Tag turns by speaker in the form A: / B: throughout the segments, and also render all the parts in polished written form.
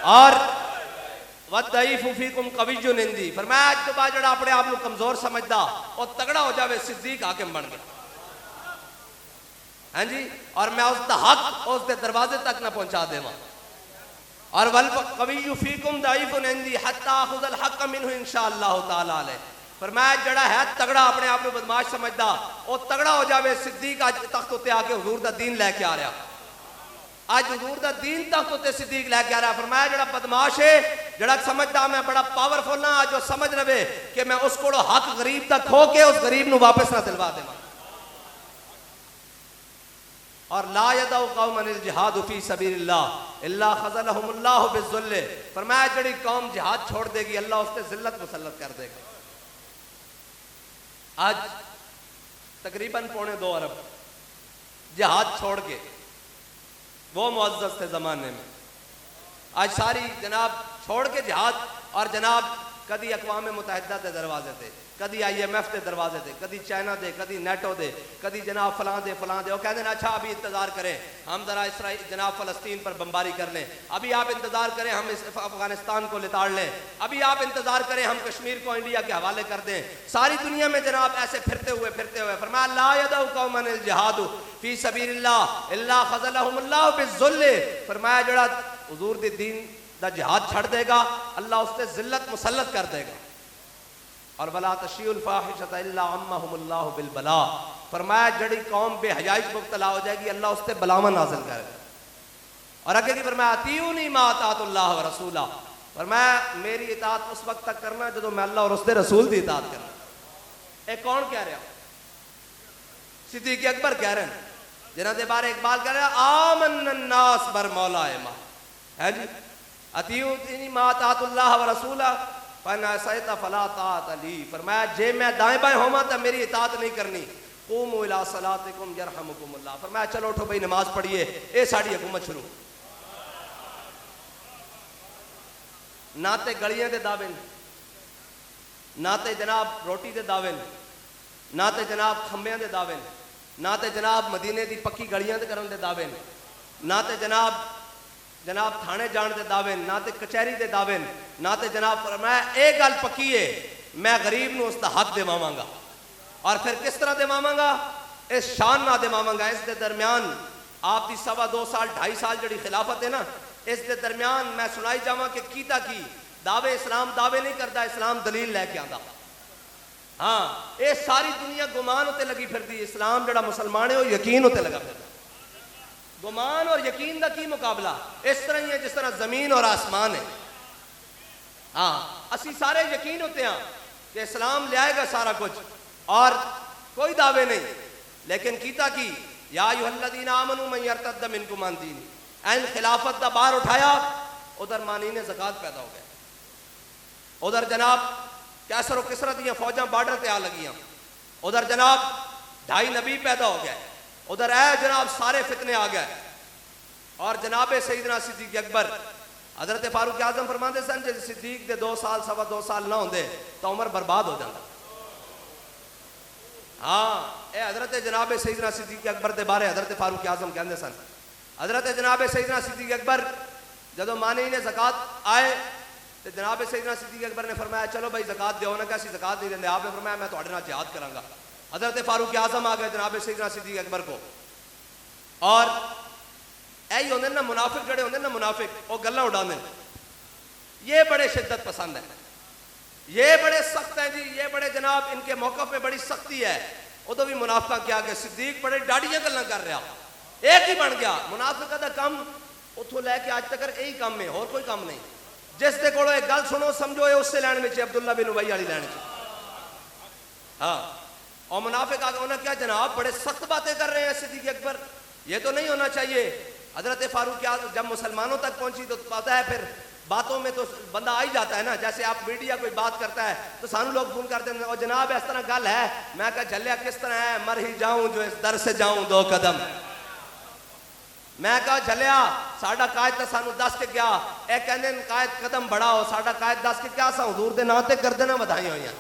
A: اور وَالضَّعِيفُ فِيكُمْ قَوِيٌّ عِنْدِي، فرمایا اج تو بعد جڑا اپنے آپ کو کمزور سمجھدا اور تگڑا ہو جاوے صدیق حاکم بن گیا. ہاں جی، اور میں اس دا حق اس دے دروازے تک نہ پہنچا دیواں. اور وَالْقَوِيُّ فِيكُمْ ضَعِيفٌ عِنْدِي حَتَّى آخُذَ الْحَقَّ مِنْهُ إِنْ شَاءَ اللَّهُ تَعَالَى عَلَيْهِ. فرمایا جڑا ہے تگڑا اپنے آپ کو بدماش سمجھدا وہ تگڑا ہو جاوے صدیق اج تخت تے آ کے حضور دا دین لے کے آ رہا. اج حضور دا دین تخت تے صدیق لے کے آ رہا. فرمایا جڑا بدماش ہے جڑا سمجھدا میں بڑا پاورفل ہاں جو سمجھ لوے کہ میں اس کو حق غریب دا کھو کے اس غریب نو واپس نہ دلوا دیواں. اور لا یدع قوما الجہاد فی سبیل اللہ الا خذلهم اللہ بالذل. فرمایا جڑی قوم جہاد چھوڑ دے گی اللہ اس تے ذلت مسلط کر دے گا. آج تقریباً 2.25 ارب جہاد چھوڑ کے وہ معزز تھے زمانے میں. آج ساری جناب چھوڑ کے جہاد اور جناب کدی اقوام متحدہ دے دروازے تھے, کدی IMF دے دروازے تھے, کدی چائنا دے, کدی نیٹو دے, کدی جناب فلاں دے فلاں دے. وہ کہتے ہیں اچھا ابھی انتظار کریں ہم ذرا اسرائیل جناب فلسطین پر بمباری کر لیں, ابھی آپ انتظار کریں ہم افغانستان کو لتاڑ لیں, ابھی آپ انتظار کریں ہم کشمیر کو انڈیا کے حوالے کر دیں. ساری دنیا میں جناب ایسے پھرتے ہوئے فرمایا لا یدع قوما الجہاد فی سبیل اللہ الا خذلهم اللہ بالذل. فرمایا جڑا حضور دی دین دا جہاد چھڑ دے گا اللہ اس سے ذلت مسلط کر دے گا. اور ولا تشیء الفاحشۃ الا عمهم اللہ بالبلاء. فرمایا جڑی قوم بے حیائی میں مبتلا ہو جائے گی اللہ اس سے بلاوا نازل کرے گا. اور آگے کی فرمایا اطیعونی ما اطاعت اللہ ورسولہ. فرمایا میری اطاعت اس وقت تک کرنا جب میں اللہ اور اس کے رسول دی اطاعت کرنا. ایک کون کہہ رہا؟ صدیق اکبر کہہ رہے ہیں جنہاں دے بارے اقبال کہہ رہا ہے آمن الناس بر مولا ما ہے جی اطیعونی ما اطاعت اللہ ورسولہ فَإِنْ عَصَيْتَ فَلَا طَاعَةَ لِي. فرمایا جے میں دائیں بائیں ہوواں تو میری اطاعت نہیں کرنی. قوموا إِلَىٰ صَلَاتِكُمْ يَرْحَمُكُمُ اللَّهُ. فرمایا چلو اٹھو بھائی نماز پڑھیے اے ساڑی حکومت شروع. نہ تے گلیاں دے دعوے نہ تے جناب روٹی دے دعوے نہ تے جناب کھمبیاں دے دعوے نہ تے جناب مدینے دی پکی گلیاں دے کرن دے دعوے نہ تے جناب تھانے جان دے دعوے نہ تے کچہری دے دعوے نہ تے جناب فرمایا ایک گل پکی ہے میں غریب نو اس دا حق دیواں گا. اور پھر کس طرح دیواں گا؟ اس شان نہ دیواں گا. اس دے درمیان آپ دی 2.5 سال 2.5 سال جڑی خلافت ہے نا اس دے درمیان میں سنائی جاواں کہ کیتا کی دعوے اسلام دعوے نہیں کرتا اسلام دلیل لے کے آندا. ہاں اے ساری دنیا گمان ہوتے لگی پھردی اسلام جڑا مسلمان ہے وہ یقین ہوتے لگا پھردا. گمان اور یقین دا کی مقابلہ اس طرح ہی ہے جس طرح زمین اور آسمان ہے. ہاں اسی سارے یقین ہوتے ہیں کہ اسلام لے آئے گا سارا کچھ اور کوئی دعوے نہیں. لیکن کیتا کی یا ایھا الذین آمنوا من یرتد منکم عن دینہ. این خلافت دا بار اٹھایا ادھر مانین زکوٰۃ پیدا ہو گئے, ادھر جناب کیسر و کسرا دیاں فوجاں بارڈر تے آ لگیاں, ادھر جناب 2.5 نبی پیدا ہو گئے, ادھر اے جناب سارے فتنے آ گئے. اور جناب سیدنا صدیق اکبر حضرت فاروق اعظم فرماندے سن جے صدیق دے 2 سال 2.5 سال نہ ہوندے تو عمر برباد ہو جاتا. ہاں اے حضرت جناب سیدنا صدیق اکبر دے بارے حضرت فاروق اعظم کہندے سن حضرت جناب سیدنا صدیق اکبر جدو مانعین زکوٰۃ آئے تو جناب سیدنا صدیق اکبر نے فرمایا چلو بھائی زکوٰۃ دیو. نہ کہ اسی زکوٰۃ نہیں دیندے. آپ نے فرمایا میں تہاڈے نال جہاد کراں گا. حضرت فاروق اعظم آ گئے جناب سیدنا صدیق اکبر کو. اور ایہی ہوندے نا منافق جڑے ہوندے نا منافق وہ گلاں اڑاندے یہ بڑے شدت پسند ہیں, یہ بڑے سخت ہیں جی, یہ بڑے جناب ان کے موقف پہ بڑی سختی ہے. ادو بھی منافقہ کیا کہ صدیق بڑے ڈاڑیاں گلاں کر رہا ایک ہی بن گیا. منافقہ دا کام اتھوں لے کے آج تک یہی کام ہے اور کوئی کام نہیں. جس دے کولو ایک گل سنو سمجھو یہ اس سے لین میں عبداللہ بن ابی والی لین میں. ہاں اور منافق آگے انہوں نے کیا جناب بڑے سخت باتیں کر رہے ہیں صدیق اکبر, یہ تو نہیں ہونا چاہیے. حضرت فاروق جب مسلمانوں تک پہنچی تو پتہ ہے پھر باتوں میں تو بندہ آ ہی جاتا ہے نا. جیسے آپ میڈیا کوئی بات کرتا ہے تو سانو لوگ فون کرتے ہیں اور جناب اس طرح گل ہے. میں کہا جھلیا کس طرح ہے, مر ہی جاؤں جو اس در سے جاؤں 2 قدم. میں کہا جھلیا ساڈا قائد تو سانو دس کے گیا اے کہندے قائد قدم بڑھاؤ, ساڈا قائد دس کے کیا سا حضور دے نام تے کر دینا ودھائیاں ہوئیاں.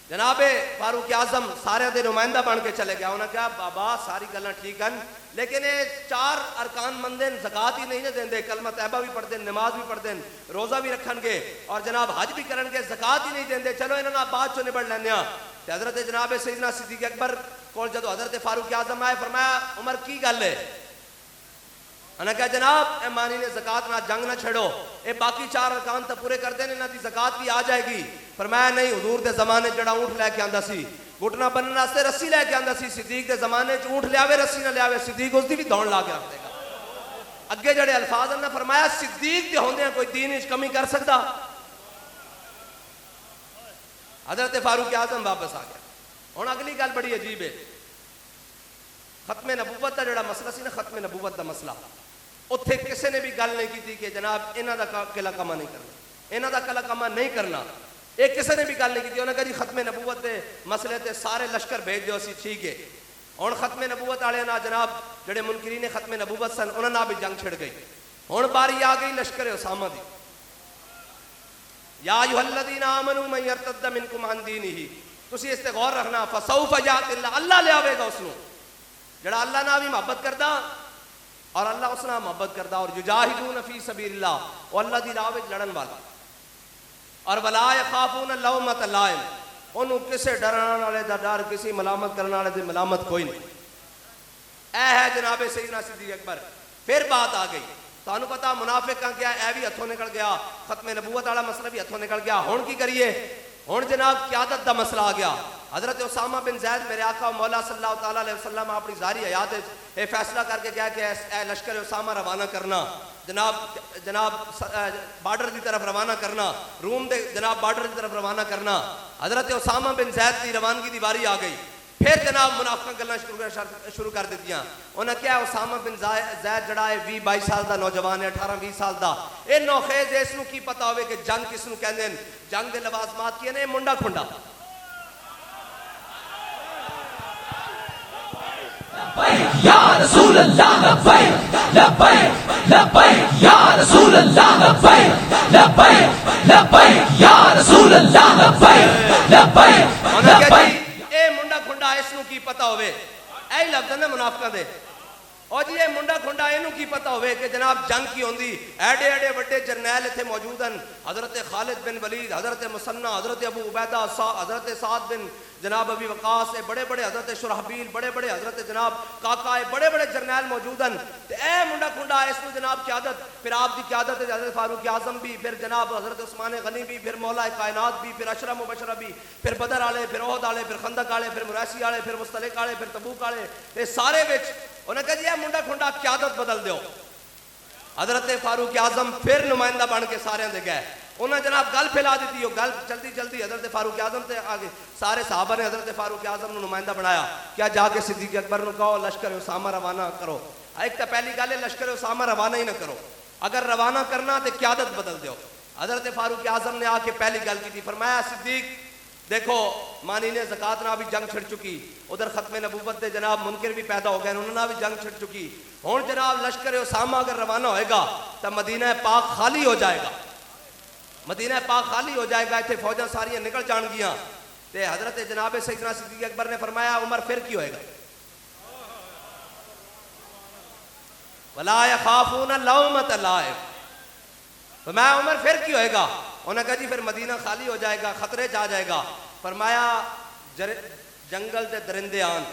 A: جناب فاروق اعظم سارے دے نمائندہ بن کے چلے گیا. انہوں نے کہا بابا ساری گلاں ٹھیک ہیں لیکن یہ 4 ارکان مندے زکات ہی نہیں دیندے, کلمہ طیبہ بھی پڑھتے, نماز بھی پڑھتے, روزہ بھی رکھن گے اور جناب حج بھی کرن گے, زکات ہی نہیں دیندے, چلو انہاں بعد چوں نبڑ لینے ہاں. تے حضرت جناب سیدنا صدیق اکبر کول جدو حضرت فاروق اعظم آئے فرمایا عمر کی گل ہے؟ انہوں نے کہا جناب اے مانی نے زکات نہ جنگ نہ چھڑو, اے باقی 4 ارکان تو پورے کر دینے, انہاں دی زکات بھی آ جائے گی. فرمایا نہیں, حضور دے زمانے جڑا اونٹ لے کے آندا سی گھٹنا بننے واسطے رسی لے کے آندا سی, صدیق دے زمانے چ اونٹ لیاوے رسی نہ لیاوے صدیق اس دی بھی دوڑ لا کے رکھ دے گا. اگے جڑے الفاظ نے فرمایا صدیق دے ہوندے کوئی دین وچ کمی کر سکدا. حضرت فاروق اعظم واپس آ گیا. ہن اگلی گل بڑی عجیب ہے, ختم نبوت دا جڑا مسئلہ سی نا, ختم نبوت دا مسئلہ, اتھے کسی نے بھی گل نہیں کی تھی کہ جناب انہاں دا قلعہ کما نہیں کرنا, انہاں دا قلعہ کما نہیں کرنا. ایک کسی نے بھی گل نہیں کی تھی. انہوں نے کہا جی ختم نبوت دے مسئلے تے سارے لشکر بھیج دیو سی, ٹھیک ہے. ہن ختم نبوت والے نا جناب جڑے منکرین ختم نبوت سن انہاں نال بھی جنگ چھڑ گئی. ہن باری آ گئی لشکر اسامہ دی. یا ایھا الذین آمنوا من یرتد منکم عن دینہ, تسی اس تے غور رکھنا, فسوف یات اللہ, اللہ لے آوے گا اس نو جڑا اللہ نال بھی محبت کردا اور اللہ اس نال محبت کردا, اور یجاہدون فی سبیل اللہ, اور اللہ دی راہ وچ لڑن والا, اور ولا یخافون لومۃ لائم, انہوں کسے ڈران والے دا ڈر, کسی ملامت کرنے والے دی ملامت کوئی نہیں. اے ہے جناب سیدنا صدیق اکبر. پھر بات آ گئی, تانوں پتا منافق کا کیا, اے بھی ہتھوں نکل گیا, ختم نبوت والا مسئلہ بھی ہتھوں نکل گیا. ہن کی کریے؟ ہن جناب قیادت دا مسئلہ آ گیا. حضرت اسامہ بن زید میرے آقا مولا صلی اللہ تعالیٰ علیہ وسلم اپنی ظاہری حیات یہ فیصلہ کر کے کیا کہ اے لشکر اسامہ روانہ کرنا, جناب بارڈر کی طرف روانہ کرنا, روم دے جناب بارڈر کی طرف روانہ کرنا. حضرت اسامہ بن زید کی روانگی دی باری آ گئی. پھر جناب منافقہ گلنا شروع کر دیتیاں. انہاں کیا اسامہ بن زید جڑا ہے 20-22 سال دا نوجوان ہے, 18-20 سال دا, اے نوخیز اس نو کی پتہ ہوئے کہ جنگ کس نو کہندے ہیں, جنگ دے لوازمات کی نے منڈا کھنڈا.
B: یا رسول اللہ لبیک لبیک لبیک یا رسول اللہ لبیک لبیک لبیک یا رسول اللہ لبیک لبیک لبیک.
A: اے منڈا کھنڈا اس نو کی پتہ ہوئے, اے لفظ نے منافقہ دے, اور جی یہ منڈا کھنڈا اینو کی پتہ ہوئے کہ جناب جنگ کی ہوندی. ایڈے ایڈے بڑے جرنیل تھے موجود ہیں, حضرت خالد بن ولید, حضرت مسنہ, حضرت ابو عبیدہ, حضرت سعد بن جناب ابی وقاص, بڑے بڑے حضرت شرحبیل, بڑے بڑے حضرت جناب کاکا, بڑے بڑے جرنیل موجود ہیں. اے منڈا کھنڈا اس میں جناب قیادت, پھر آپ دی قیادت ہے حضرت فاروق اعظم بھی, پھر جناب حضرت عثمان غنی بھی, پھر مولا کائنات بھی, پھر اشرا مبشرہ بھی, پھر بدر والے, پھر احد والے, پھر خندق والے, پھر مریسی والے, پھر مستلق والے, پھر تبوک والے, یہ سارے وچ انہوں نے کہا جی یہ منڈا کھنڈا قیادت بدل دیو. حضرت فاروق اعظم پھر نمائندہ بن کے سارے دے گئے. انہوں نے جناب گل پھیلا دیتی, وہ گل جلدی جلدی حضرت فاروق اعظم تے آگے سارے صحابہ نے حضرت فاروق اعظم نے نمائندہ بنایا. کیا جا کے صدیق اکبر نے کہو لشکر اسامہ روانہ کرو. ایک تو پہلی گل ہے لشکر اسامہ روانہ ہی نہ کرو, اگر روانہ کرنا تو قیادت بدل دیو. حضرت فاروق اعظم نے آ کے پہلی گل کی تھی, فرمایا صدیق دیکھو مانی نے زکات نہ بھی جنگ چھڑ چکی, ادھر ختم نبوت دے جناب منکر بھی پیدا ہو گئے, انہوں نے بھی جنگ چھڑ چکی. ہوں جناب لشکر اسامہ اگر روانہ ہوئے گا تو مدینہ پاک خالی ہو جائے گا, مدینہ پاک خالی ہو جائے گا, اتنے فوجاں ساریاں نکل جان گیاں. تے حضرت جناب سیدنا صدیق اکبر نے فرمایا عمر پھر کی ہوئے گا؟ ولا یخافون لومۃ لائم. فرمایا عمر پھر کی ہوئے گا؟ انہوں نے کہا جی پھر مدینہ خالی ہو جائے گا, خطرے جا جائے گا. فرمایا جنگل دے درندے آن,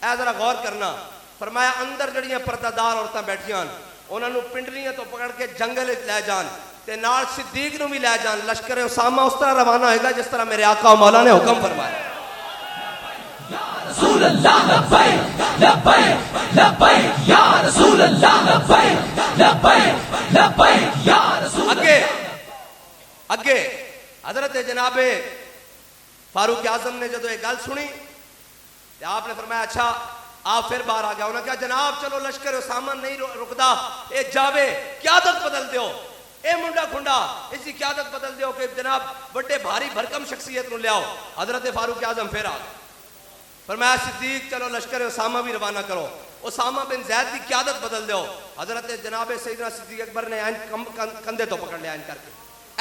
A: اے ذرا غور کرنا. فرمایا اندر جڑیاں پردہ دار عورتاں بیٹھیاں انہوں نے پنڈلیاں تو پکڑ کے جنگل لے جان, تے نال صدیق نو بھی لے جان. لشکر اسامہ اس طرح روانہ ہوئے گا جس طرح میرے آقا و مولا نے حکم فرمایا.
B: یا رسول اللہ لبیک لبیک لبیک یا رسول اللہ لبیک لبیک لبیک یا رسول اللہ.
A: اگے حضرت جناب فاروق اعظم نے جدو یہ گل سنی تو آپ نے فرمایا اچھا. آپ پھر باہر آ گیا. انہوں نے کہا جناب چلو لشکر اسامہ نہیں رکدا, اے جاوے قیادت بدل دیو, اے منڈا کھنڈا اس کی قیادت بدل دیو کہ جناب بڑے بھاری بھرکم شخصیت نو لیاؤ. حضرت فاروق اعظم پھر آ گئے. فرمایا صدیق چلو لشکر اسامہ بھی روانہ کرو, اسامہ بن زید کی قیادت بدل دیو. حضرت جناب سیدنا صدیق اکبر نے کندھے تو پکڑ لیا کر کے,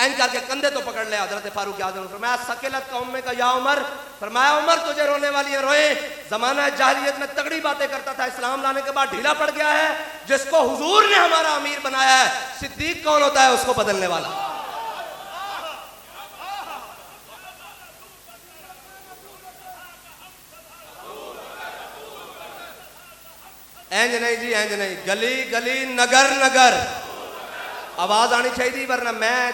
A: این کر کے کندھے تو پکڑ لیا حضرت فاروق اعظم نے فرمایا سکلت کا امے کا یا عمر، فرمایا عمر تجھے رونے والی ہے روئے، زمانہ جاہلیت میں تگڑی باتیں کرتا تھا، اسلام لانے کے بعد ڈھیلا پڑ گیا ہے، جس کو حضور نے ہمارا امیر بنایا ہے، صدیق کون ہوتا ہے؟ اس کو بدلنے والا۔ اینج نہیں جی، اینج نہیں، گلی گلی نگر نگر آواز آنی چاہیے ورنہ میں